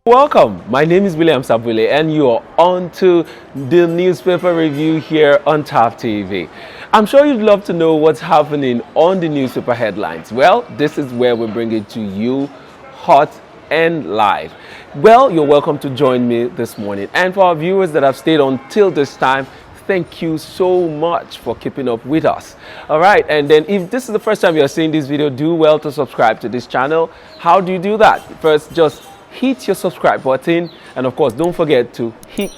Welcome, my name is William Sabule and you are on to the newspaper review here on TV. I'm sure you'd love to know what's happening on the newspaper headlines. Well, this is where we bring it to you hot and live. Well, you're welcome to join me this morning. And for our viewers that have stayed on till this time, thank you so much for keeping up with us. All right, and then if this is the first time you're seeing this video, do well to subscribe to this channel. How do you do that? First, just hit your subscribe button, and of course don't forget to hit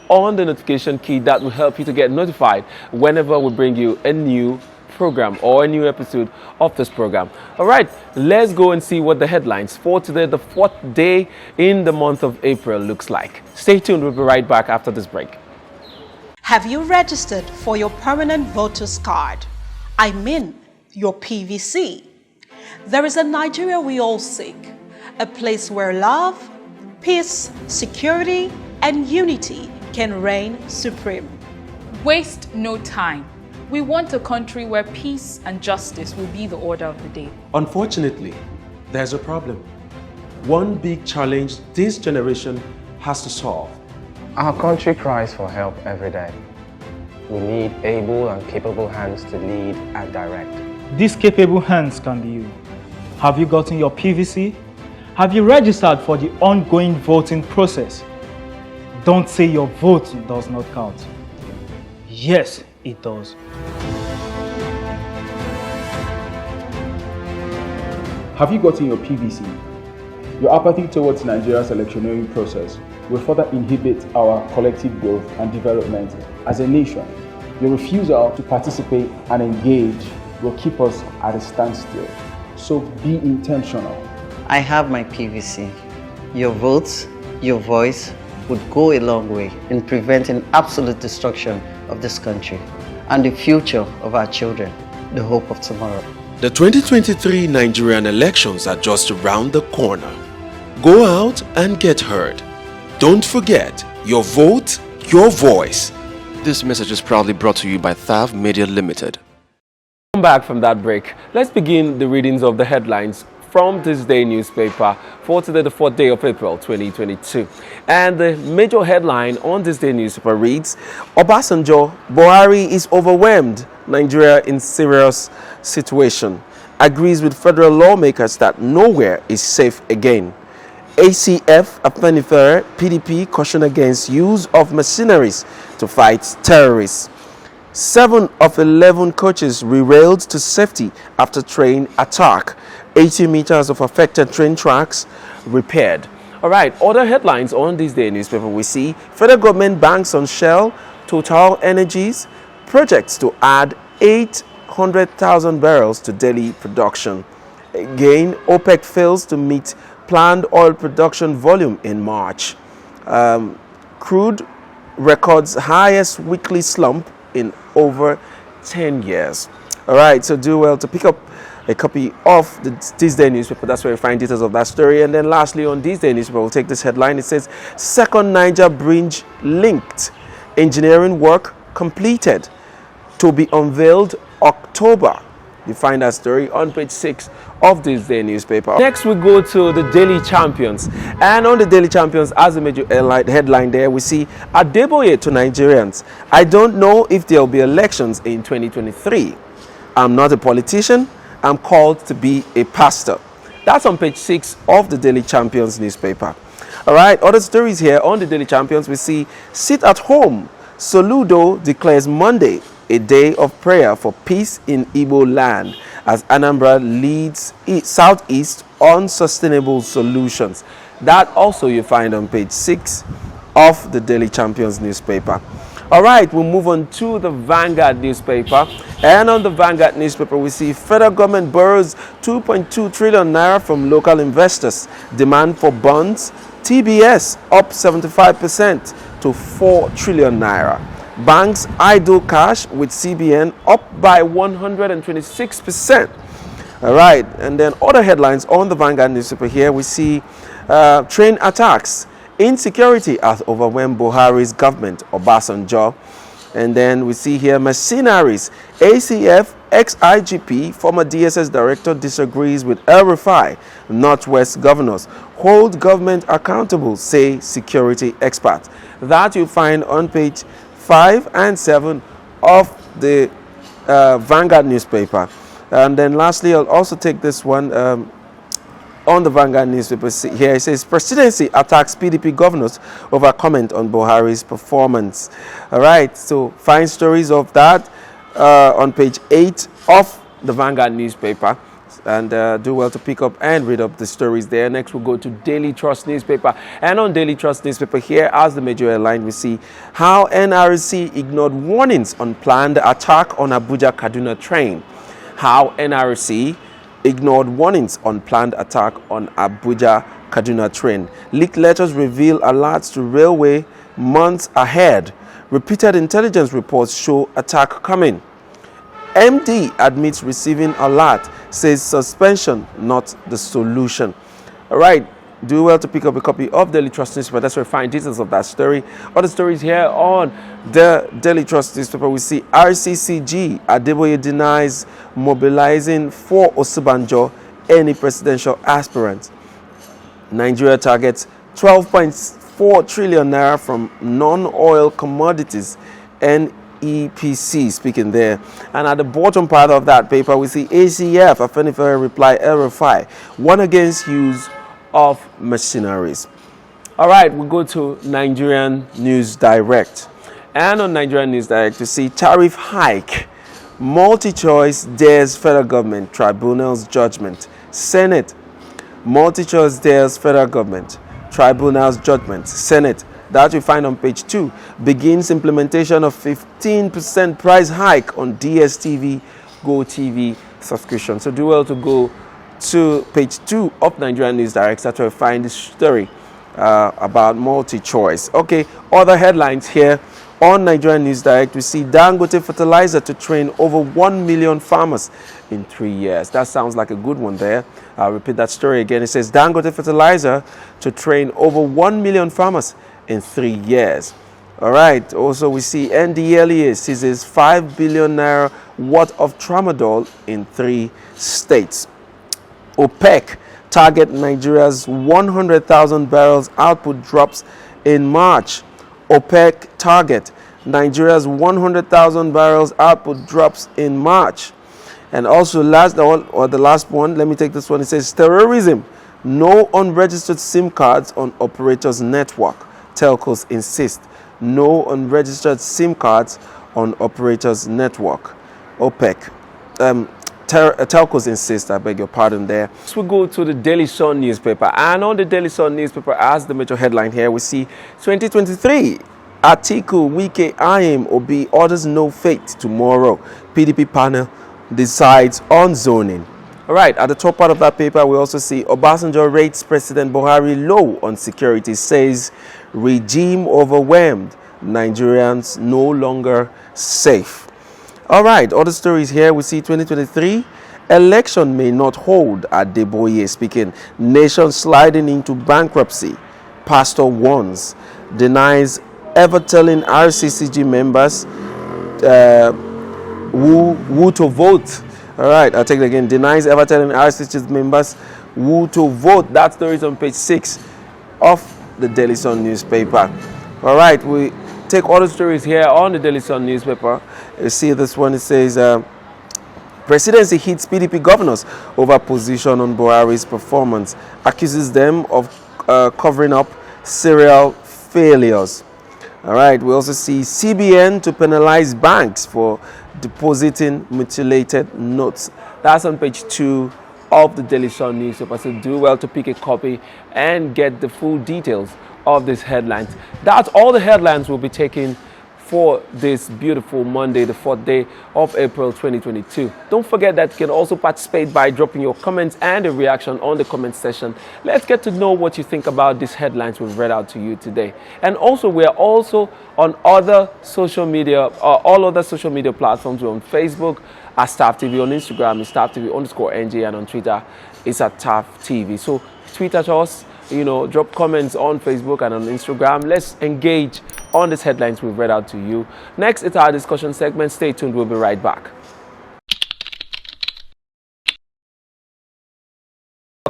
on the notification key. That will help you to get notified whenever we bring you a new program or a new episode of this program. All right, let's go and see what the headlines for today, the 4th day in the month of April, looks like. Stay tuned, we'll be right back after this break. Have you registered for your permanent voters card? I mean your PVC. There is a Nigeria we all seek. A place where love, peace, security, and unity can reign supreme. Waste no time. We want a country where peace and justice will be the order of the day. Unfortunately, there's a problem. One big challenge this generation has to solve. Our country cries for help every day. We need able and capable hands to lead and direct. These capable hands can be you. Have you gotten your PVC? Have you registered for the ongoing voting process? Don't say your vote does not count. Yes, it does. Have you gotten your PVC? Your apathy towards Nigeria's electioneering process will further inhibit our collective growth and development as a nation. Your refusal to participate and engage will keep us at a standstill. So be intentional. I have my PVC. Your votes, your voice would go a long way in preventing absolute destruction of this country and the future of our children, the hope of tomorrow. The 2023 Nigerian elections are just around the corner. Go out and get heard. Don't forget, your vote, your voice. This message is proudly brought to you by THAV Media Limited. Come back from that break. Let's begin the readings of the headlines from this day newspaper for today, the 4th day of April 2022. And the major headline on this day newspaper reads, Obasanjo, Buhari is overwhelmed, Nigeria in serious situation. Agrees with federal lawmakers that nowhere is safe again. ACF, Afenifere, PDP caution against use of mercenaries to fight terrorists. 7 of 11 coaches derailed to safety after train attack. 80 meters of affected train tracks repaired. All right, other headlines on this day newspaper, we see federal government banks on Shell, Total Energies, projects to add 800,000 barrels to daily production. Again, OPEC fails to meet planned oil production volume in March. Crude records highest weekly slump in over 10 years. All right, so do well to pick up a copy of this day newspaper. That's where you find details of that story. And then lastly, on this day newspaper, we'll take this headline. It says, second Niger bridge linked. Engineering work completed. To be unveiled October. You find that story on page 6 of this day newspaper. Next, we go to the Daily Champions. And on the Daily Champions, as a major headline there, we see Adeboye to Nigerians. I don't know if there will be elections in 2023. I'm not a politician. I'm called to be a pastor. That's on page 6 of the Daily Champions newspaper. All right, other stories here on the Daily Champions, we see sit at home. Soludo declares Monday a day of prayer for peace in Igbo land as Anambra leads Southeast on sustainable solutions. That also you find on page 6 of the Daily Champions newspaper. All right, we'll move on to the Vanguard newspaper. And on the Vanguard newspaper, we see federal government borrows 2.2 trillion naira from local investors. Demand for bonds, TBS up 75% to 4 trillion naira. Banks idle cash with CBN up by 126%. All right, and then other headlines on the Vanguard newspaper here, we see train attacks. Insecurity has overwhelmed Buhari's government, Obasanjo. And then we see here mercenaries. ACF, Ex-IGP, former DSS director, disagrees with El-Rufai. Northwest governors hold government accountable, say security experts. That you find on page 5 and 7 of the Vanguard newspaper. And then lastly, I'll also take this one on the Vanguard newspaper. Here it says, presidency attacks PDP governors over comment on Buhari's performance. All right, so find stories of that on page 8 of the Vanguard newspaper. And do well to pick up and read up the stories there. Next, we'll go to Daily Trust newspaper. And on Daily Trust newspaper, here as the major headline, we see how NRC ignored warnings on planned attack on Abuja-Kaduna train. How NRC ignored warnings on planned attack on Abuja-Kaduna train. Leaked letters reveal alerts to railway months ahead. Repeated intelligence reports show attack coming. MD admits receiving alert, says suspension not the solution. All right, do well to pick up a copy of Daily Trust newspaper. That's where you find details of that story. Other stories here on the Daily Trust newspaper. We see RCCG, Adeboye denies mobilizing for Obasanjo any presidential aspirant. Nigeria targets 12.4 trillion naira from non-oil commodities and EPC speaking there. And at the bottom part of that paper, we see ACF, Afenifere reply El-Rufai, one against use of machineries. All right, we go to Nigerian News Direct. And on Nigerian News Direct, you see tariff hike. MultiChoice dares federal government, tribunal's judgment. Senate. MultiChoice dares federal government, tribunal's judgment. Senate. That you find on page 2. Begins implementation of 15% price hike on DStv, GOtv subscription. So do well to go to page 2 of Nigerian News Direct. That's where you find this story about MultiChoice. Okay, other headlines here on Nigerian News Direct. We see Dangote fertilizer to train over 1 million farmers in 3 years. That sounds like a good one there. I'll repeat that story again. It says Dangote fertilizer to train over 1 million farmers in 3 years. All right. Also, we see NDLEA seizes 5 billion naira worth of tramadol in 3 states. OPEC target Nigeria's 100,000 barrels output drops in March. OPEC target Nigeria's 100,000 barrels output drops in March. And also the last one, let me take this one. It says terrorism, no unregistered SIM cards on operators network. Telcos insist. No unregistered SIM cards on operators network. OPEC. Telcos insist, I beg your pardon there. So we go to the Daily Sun newspaper. And on the Daily Sun newspaper, as the major headline here, we see 2023. Atiku, Wike, Ayim, Obi orders no fate tomorrow. PDP panel decides on zoning. All right, at the top part of that paper, we also see Obasanjo rates President Buhari low on security, says regime overwhelmed, Nigerians no longer safe. All right, other stories here, we see 2023, election may not hold, Adeboye speaking, nation sliding into bankruptcy, pastor warns, denies ever telling RCCG members who to vote. All right, I'll take it again. Denies ever telling RCCG members who to vote. That story is on page 6 of the Daily Sun newspaper. All right, we take all the stories here on the Daily Sun newspaper. You see this one, it says, presidency hits PDP governors over position on Buhari's performance, accuses them of covering up serial failures. All right, we also see CBN to penalize banks for depositing mutilated notes. That's on page 2 of the Daily Sun newspaper. So do well to pick a copy and get the full details of these headlines. That's all the headlines we'll be taking for this beautiful Monday, the 4th day of April 2022. Don't forget that you can also participate by dropping your comments and a reaction on the comment section. Let's get to know what you think about these headlines we've read out to you today. And also, we're also on other social media, all other social media platforms. We're on Facebook at Staff TV, on Instagram is StaffTV_NG, and on Twitter it's at Taff TV. So tweet at us, drop comments on Facebook and on Instagram. Let's engage on these headlines we've read out to you. Next, it's our discussion segment. Stay tuned. We'll be right back.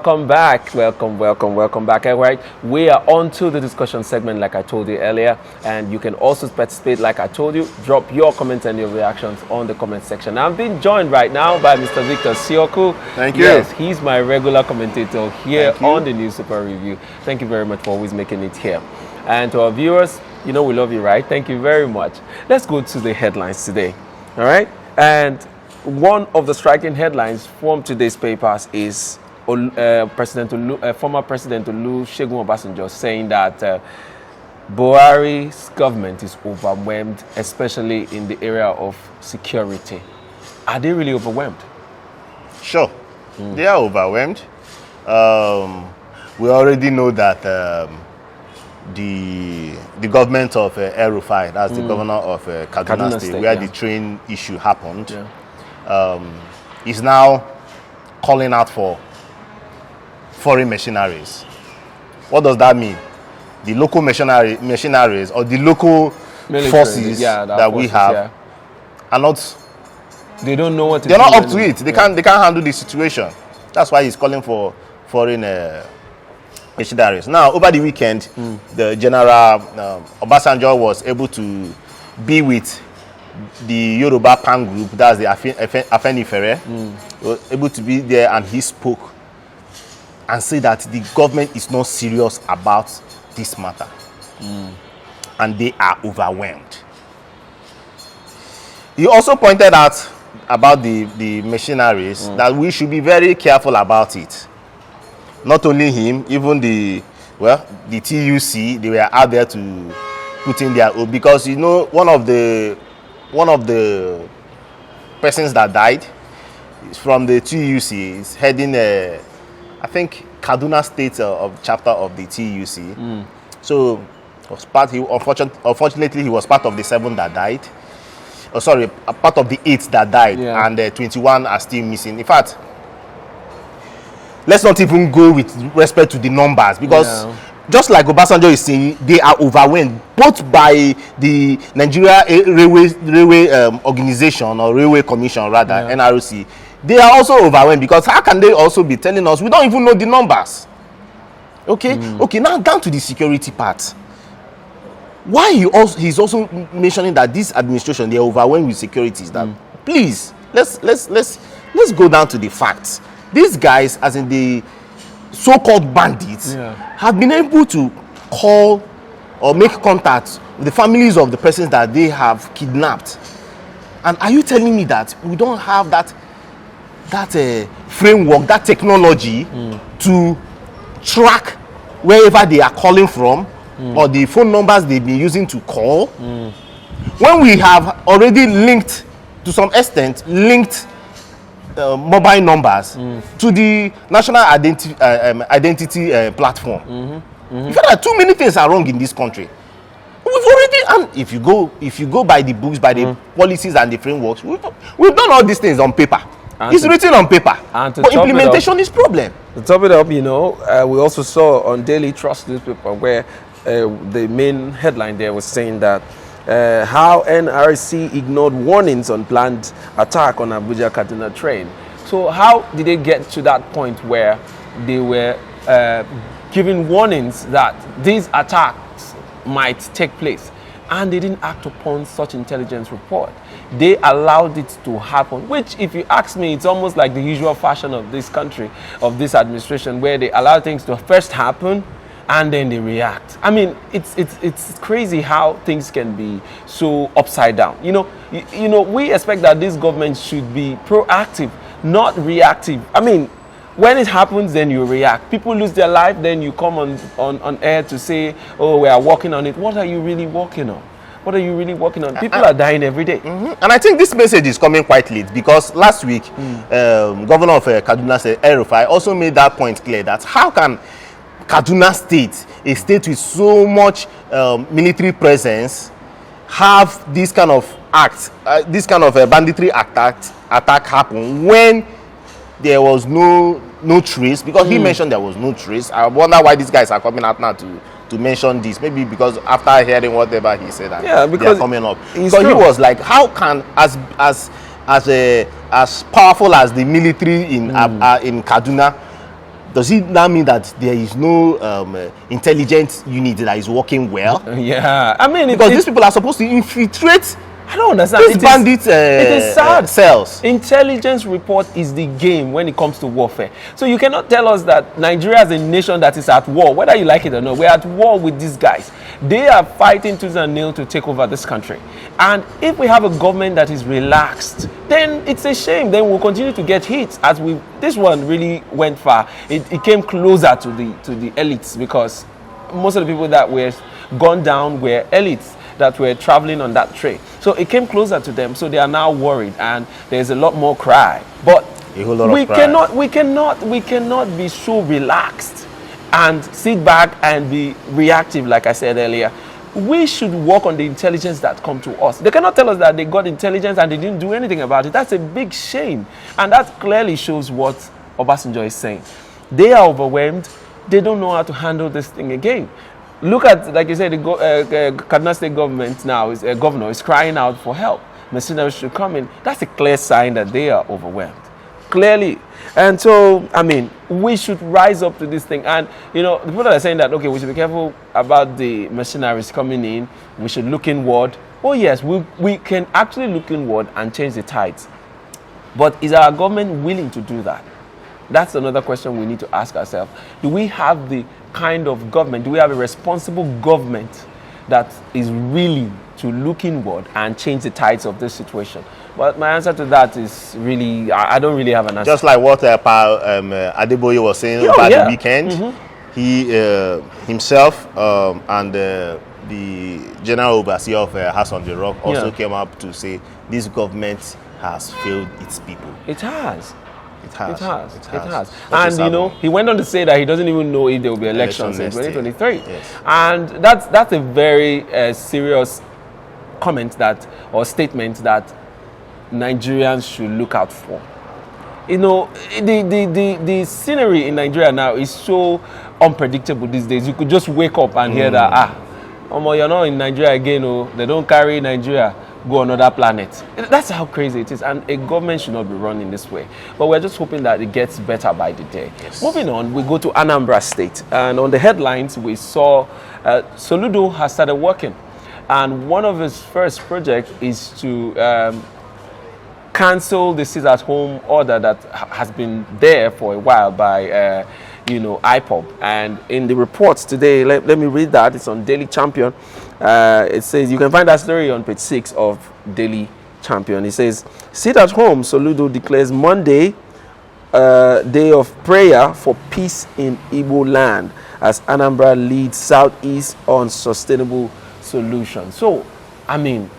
welcome back. Welcome back. All right, we are on to the discussion segment like I told you earlier, and you can also participate like I told you. Drop your comments and your reactions on the comment section. I'm being joined right now by Mr. Victor Sioku. Thank you. Yes, he's my regular commentator here on the News Super Review. Thank you very much for always making it here. And to our viewers, you know we love you, right? Thank you very much. Let's go to the headlines today. All right, and one of the striking headlines from today's papers is former President Olusegun Obasanjo saying that Buhari's government is overwhelmed, especially in the area of security. Are they really overwhelmed? Sure, they are overwhelmed. We already know that the government of El-Rufai, that's the governor of Kaduna State, where the train issue happened, is now calling out for foreign mercenaries. What does that mean? The local mercenaries or the local forces that we have are not. They don't know what to do. They're not up to it. They can't handle the situation. That's why he's calling for foreign mercenaries. Now, over the weekend, the General Obasanjo was able to be with the Yoruba Pan group, that's the Afenifere, was able to be there, and he spoke and said that the government is not serious about this matter. And they are overwhelmed. He also pointed out about the machineries that we should be very careful about it. Not only him, even the TUC, they were out there to put in their own, because you know one of the persons that died is from the TUC. Is heading I think Kaduna State of chapter of the TUC. So was unfortunately he was part of the 7 that died. Oh, sorry, a part of the 8 that died, and 21 are still missing. In fact, let's not even go with respect to the numbers, because just like Obasanjo is saying, they are overwhelmed both by the Nigeria Railway Organization, or Railway Commission rather, NRC. They are also overwhelmed, because how can they also be telling us we don't even know the numbers? Okay, now down to the security part. Why he's also mentioning that this administration, they are overwhelmed with securities. That please, let's go down to the facts. These guys, as in the so-called bandits, have been able to call or make contact with the families of the persons that they have kidnapped. And are you telling me that we don't have that framework, that technology to track wherever they are calling from, or the phone numbers they've been using to call? When we have already linked, to some extent, mobile numbers to the national identity platform. In fact, that too many things are wrong in this country. We've already, and if you go by the books, by the policies and the frameworks, we've done all these things on paper. It's written on paper, but implementation is problem. To top it up, you know, we also saw on Daily Trust newspaper where the main headline there was saying that how NRC ignored warnings on planned attack on Abuja Kaduna train. So how did they get to that point where they were giving warnings that these attacks might take place, and they didn't act upon such intelligence report? They allowed it to happen, which, if you ask me, it's almost like the usual fashion of this country, of this administration, where they allow things to first happen and then they react. I mean, it's crazy how things can be so upside down. You know, we expect that this government should be proactive, not reactive. I mean, when it happens, then you react. People lose their life, then you come on air to say, oh, we are working on it. What are you really working on? What are you really working on? People are dying every day. And I think this message is coming quite late, because last week, Governor of Kaduna State, El-Rufai, also made that point clear, that how can Kaduna State, a state with so much military presence, have this kind of act, this kind of banditry attack happen when there was no trace? Because he mentioned there was no trace. I wonder why these guys are coming out now to mention this. Maybe because after hearing whatever he said, that because they are coming up. Because he was like, how can as powerful as the military in Kaduna, does it now mean that there is no intelligence unit that is working well? Yeah, I mean, because these people are supposed to infiltrate. I don't understand. These bandits it is sad. cells. Intelligence report is the game when it comes to warfare. So you cannot tell us that Nigeria is a nation that is at war, whether you like it or not. We're at war with these guys. They are fighting tooth and nail to take over this country. And if we have a government that is relaxed, then it's a shame. Then we'll continue to get hits. As this one really went far. It came closer to the elites, because most of the people that were gone down were elites that were traveling on that train. So it came closer to them, so they are now worried, and there's a lot more cry. But we cannot be so relaxed and sit back and be reactive, like I said earlier. We should work on the intelligence that come to us. They cannot tell us that they got intelligence and they didn't do anything about it. That's a big shame. And that clearly shows what Obasanjo is saying. They are overwhelmed. They don't know how to handle this thing again. Look at, like you said, the Kaduna State government now, governor is crying out for help. Mercenaries should come in. That's a clear sign that they are overwhelmed. Clearly. And so, I mean, we should rise up to this thing. And, you know, the people that are saying that, okay, we should be careful about the mercenaries coming in. We should look inward. Oh, yes, we can actually look inward and change the tides. But is our government willing to do that? That's another question we need to ask ourselves. Do we have the kind of government, do we have a responsible government that is willing to look inward and change the tides of this situation? But my answer to that is really, I don't really have an answer. Just like what Adeboye was saying about the weekend, he himself and the general overseer of House on the Rock also came up to say this government has failed its people. It has. It has. And you know, he went on to say that he doesn't even know if there will be elections in 2023. Yes. And that's a very serious comment or statement that Nigerians should look out for. You know, the scenery in Nigeria now is so unpredictable these days. You could just wake up and hear that, you're not in Nigeria again, they don't carry Nigeria, go on another planet. That's how crazy it is, and a government should not be running this way. But we're just hoping that it gets better by the day. Yes. Moving on, we go to Anambra State, and on the headlines we saw Soludo has started working, and one of his first projects is to cancel the sit-at-home order that has been there for a while by IPOB. And in the reports today, let me read that. It's on Daily Champion. It says, you can find that story on page 6 of Daily Champion. It says, sit at home, Soludo declares Monday day of prayer for peace in Igbo land as Anambra leads Southeast on sustainable solutions. So, I mean,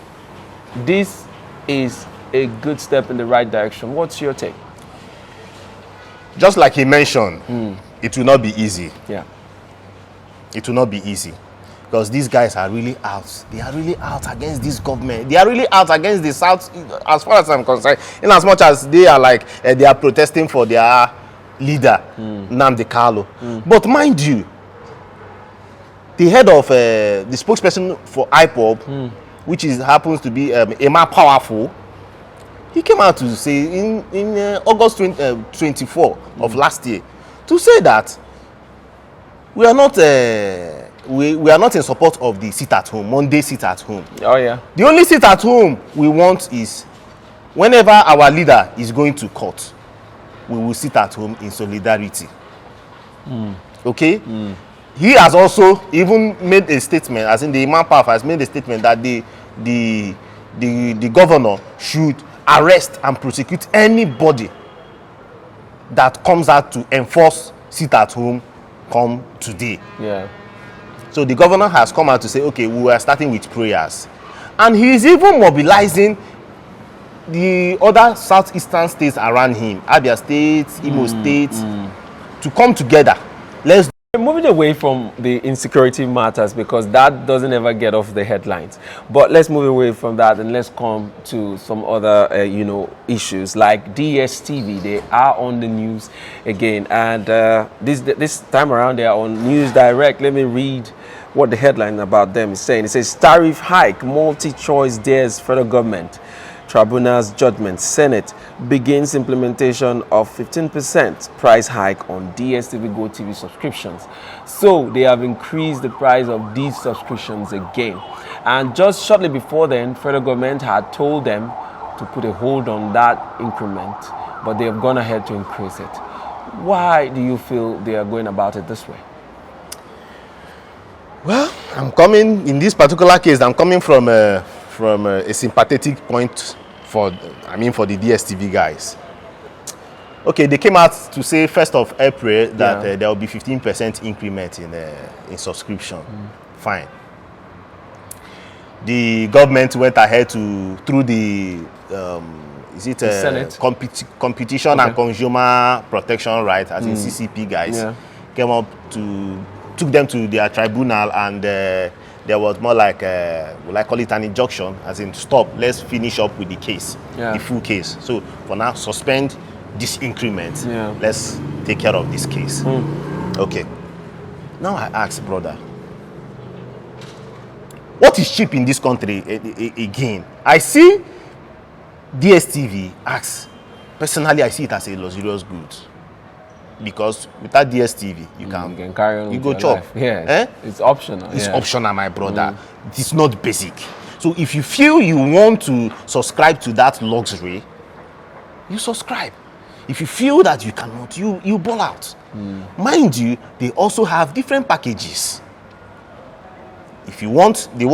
this is a good step in the right direction. What's your take? Just like he mentioned, it will not be easy. Yeah. It will not be easy. Because these guys are really out. They are really out against this government. They are really out against the South, as far as I'm concerned. In as much as they are like, they are protesting for their leader, Nnamdi Kanu. But mind you, the head of the spokesperson for IPOB, which happens to be Emma Powerful, he came out to say in August 24 of last year to say that we are not we are not in support of the sit-at-home, Monday sit-at-home. Oh yeah. The only sit-at-home we want is whenever our leader is going to court, we will sit at home in solidarity. Okay? He has also even made a statement, as in the Imam Paf has made a statement that the governor should arrest and prosecute anybody that comes out to enforce sit at home come today. Yeah. So the governor has come out to say, okay, we are starting with prayers. And he is even mobilizing the other southeastern states around him, Abia State, Imo State, to come together. Moving away from the insecurity matters, because that doesn't ever get off the headlines. But let's move away from that and let's come to some other, issues like DStv. They are on the news again, and this time around they are on News Direct. Let me read what the headline about them is saying. It says, tariff hike, MultiChoice dares federal government Tribunal's judgment, Senate begins implementation of 15% price hike on DStv GOtv subscriptions. So they have increased the price of these subscriptions again. And just shortly before then, federal government had told them to put a hold on that increment, but they have gone ahead to increase it. Why do you feel they are going about it this way? Well, in this particular case, I'm coming from a sympathetic point for the DStv guys. Okay, they came out to say 1st of April that there will be 15% increment in subscription. Fine. The government went ahead through the Senate? Competition and Consumer Protection Right, as in CCP guys, came up took them to their tribunal, and there was more like will I call it an injunction, as in stop, let's finish up with the case, the full case. So for now, suspend this increment. Let's take care of this case. Okay. Now I ask, brother, what is cheap in this country again? I see DStv acts. Personally, I see it as a luxurious good. Because without DStv, you can carry on. You go chop. Yeah, it's optional. It's optional, my brother. It's not basic. So if you feel you want to subscribe to that luxury, you subscribe. If you feel that you cannot, you ball out. Mind you, they also have different packages. If you want, the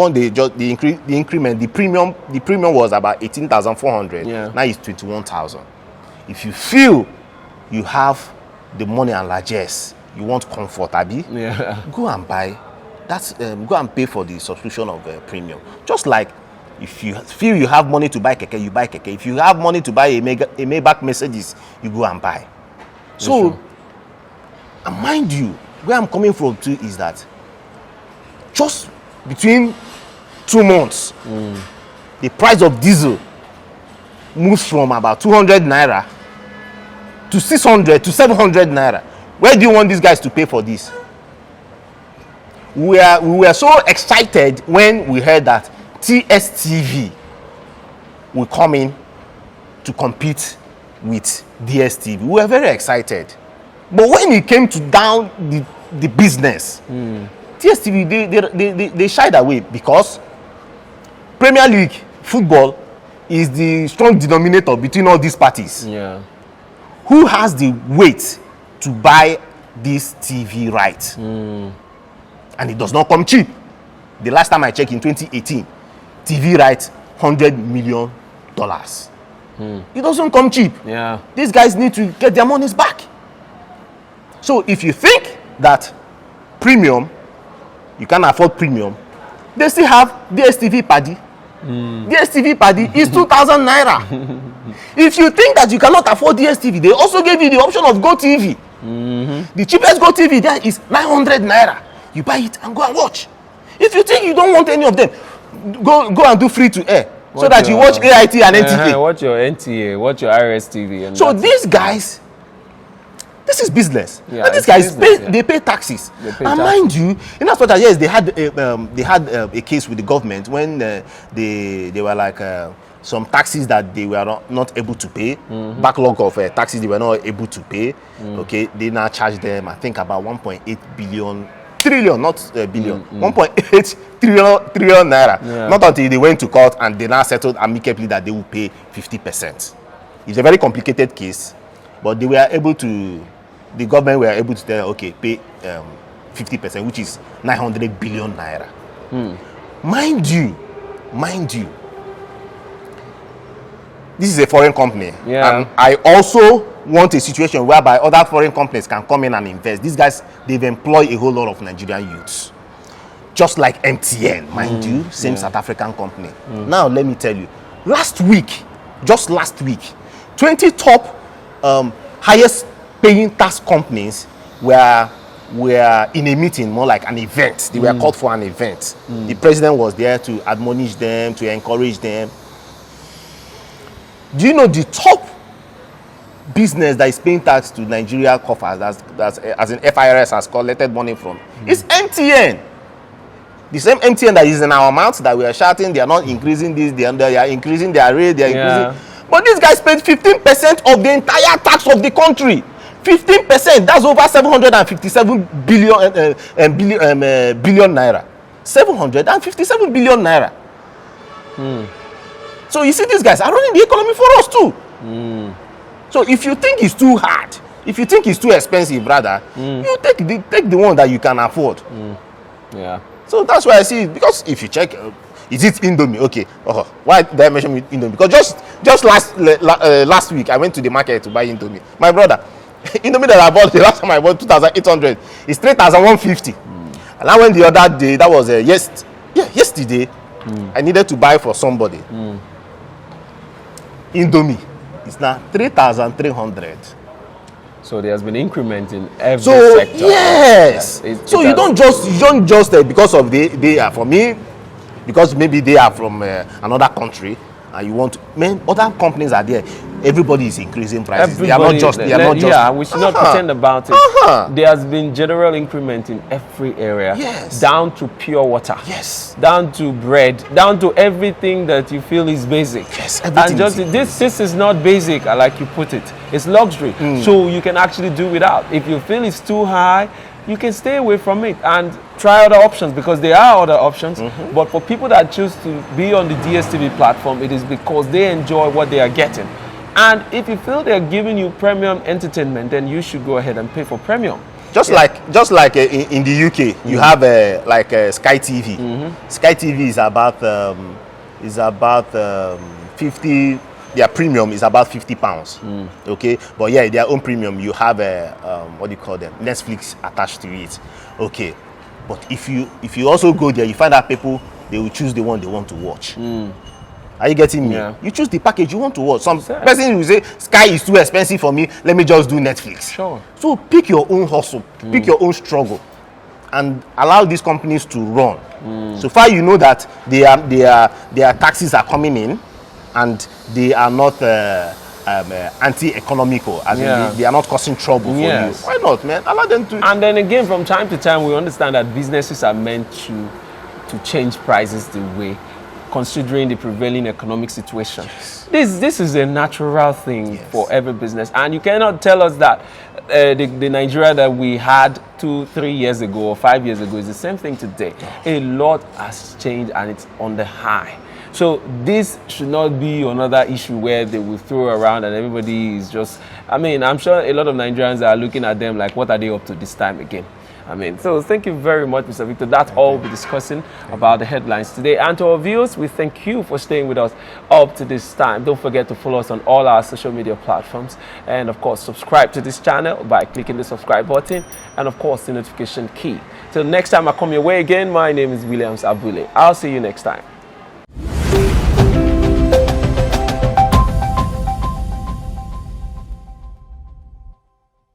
increment, the premium was about 18,400. Now it's 21,000. If you feel you have the money and largesse, you want comfort, Abi, go and buy. Go and pay for the subscription of premium. Just like if you feel you have money to buy keke, you buy keke. If you have money to buy a Maybach Mercedes, you go and buy. So, and mind you, where I'm coming from too is that just between 2 months, the price of diesel moves from about 200 naira to 600 to 700 naira. Where do you want these guys to pay for this? We were so excited when we heard that DStv will come in to compete with DStv. We were very excited. But when it came to down the business, DStv, they shied away, because Premier League football is the strong denominator between all these parties. Who has the weight to buy this TV right? And it does not come cheap. The last time I checked, in 2018, TV right, $100 million. It doesn't come cheap. These guys need to get their monies back. So if you think that premium, you can afford premium, they still have DStv Paddy. DStv Paddy is 2,000 naira. If you think that you cannot afford DStv, they also gave you the option of GOtv. The cheapest GOtv there is 900 naira. You buy it and go and watch. If you think you don't want any of them, go and do free to air, so that you watch AIT and NTA. Watch your NTA, watch your RSTV. And so these guys, this is business. And these guys they pay taxes. And mind you, in as much as yes, they had a case with the government when they were like some taxes that they were not able to pay, backlog of taxes they were not able to pay. Okay, they now charge them, I think, about 1.8 trillion, not billion, 1.8 trillion naira. Not until they went to court and they now settled amicably that they will pay 50%. It's a very complicated case, but they were able to. The government were able to tell, okay, pay 50%, which is 900 billion naira. Mind you, this is a foreign company. And I also want a situation whereby other foreign companies can come in and invest. These guys, they've employed a whole lot of Nigerian youths. Just like MTN, mind you, same South African company. Now, let me tell you, just last week, 20 top highest paying tax companies were in a meeting, more like an event. They were called for an event. The president was there to admonish them, to encourage them. Do you know the top business that is paying tax to Nigeria coffers, that's as in FIRS has collected money from, is MTN. The same MTN that is in our mouths that we are shouting, they are not increasing this, they are increasing their rate, they are increasing. But these guys paid 15% of the entire tax of the country. 15%, that's over 757 billion naira. 757 billion naira. So you see, these guys are running the economy for us too. So if you think it's too hard, if you think it's too expensive, brother, you take the one that you can afford. Yeah. So that's why I see it. Because if you check, is it Indomie? Okay. Why did I mention Indomie? Because just last week I went to the market to buy Indomie. My brother, Indomie that I bought the last time I bought 2,800 is 3,150. And I went the other day. That was yesterday. I needed to buy for somebody. Indomie is now 3,300. So there has been increment in every So sector. yes. So you don't just because of they are from me, because maybe they are from another country, and you want to, man, other companies are there. Everybody is increasing prices. They are not just. Yeah, we should not pretend about it. There has been general increment in every area. Yes. Down to pure water. Yes. Down to bread. Down to everything that you feel is basic. Yes. Everything. And just this is not basic, like you put it. It's luxury. So you can actually do without. If you feel it's too high, you can stay away from it and try other options, because there are other options. But for people that choose to be on the DStv platform, it is because they enjoy what they are getting. And if you feel they're giving you premium entertainment, then you should go ahead and pay for premium. Just like in the UK, you have Sky TV. Sky TV is about 50. Their premium is about £50. Okay, but yeah, their own premium, you have what do you call them? Netflix attached to it. Okay, but if you also go there, you find out people, they will choose the one they want to watch. Are you getting me? Yeah. You choose the package you want to watch. Some person will say Sky is too expensive for me, let me just do Netflix. Sure. So pick your own hustle, pick your own struggle, and allow these companies to run. So far you know that their taxes are coming in, and they are not anti-economical, as in they are not causing trouble for you. Why not, man? Allow them to. And then again, from time to time, we understand that businesses are meant to change prices the way, considering the prevailing economic situation. This is a natural thing for every business, and you cannot tell us that the Nigeria that we had 2-3 years ago or 5 years ago is the same thing today. A lot has changed, and it's on the high. So this should not be another issue where they will throw around and everybody is just, I mean, I'm sure a lot of Nigerians are looking at them like, what are they up to this time again? I mean, so thank you very much, Mr. Victor. That's all we'll be discussing about the headlines today. And to our viewers, we thank you for staying with us up to this time. Don't forget to follow us on all our social media platforms. And of course, subscribe to this channel by clicking the subscribe button. And of course, the notification key. Till next time I come your way again, my name is Williams Abule. I'll see you next time.